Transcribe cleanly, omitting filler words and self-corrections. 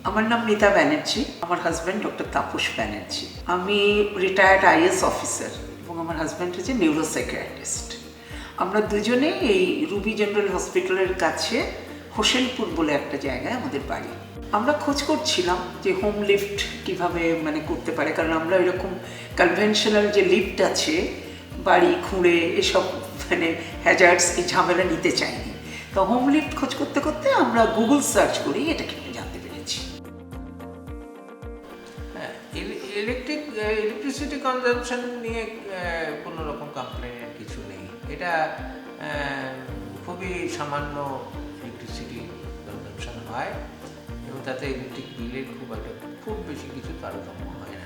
আমার নাম নীতা ব্যানার্জি, আমার হাজব্যান্ড ডক্টর তাপস ব্যানার্জি। আমি রিটায়ার্ড আইএস অফিসার এবং আমার হাজব্যান্ড হচ্ছে নিউরোসাইকিয়াট্রিস্ট। আমরা দুজনেই এই রুবি জেনারেল হসপিটালের কাছে হোসেনপুর বলে একটা জায়গায় আমাদের বাড়ি। আমরা খোঁজ করছিলাম যে হোম লিফট কিভাবে করতে পারে, কারণ আমরা এরকম কনভেনশনাল যে লিফট আছে বাড়ি খুঁড়ে এসব হ্যাজার্ডস এই ঝামেলা নিতে চাইনি। তো হোম লিফট খোঁজ করতে করতে আমরা গুগল সার্চ করি এটাকে জানতে পেরেছি। ইলেকট্রিসিটি কনজাম্পশন নিয়ে কোনো রকম কমপ্লেনের কিছু নেই। এটা খুবই সামান্য ইলেকট্রিসিটি কনজাম্পশন হয় এবং তাতে ইলেকট্রিক বিলের খুব বেশি কিছু তারতম্য হয় না।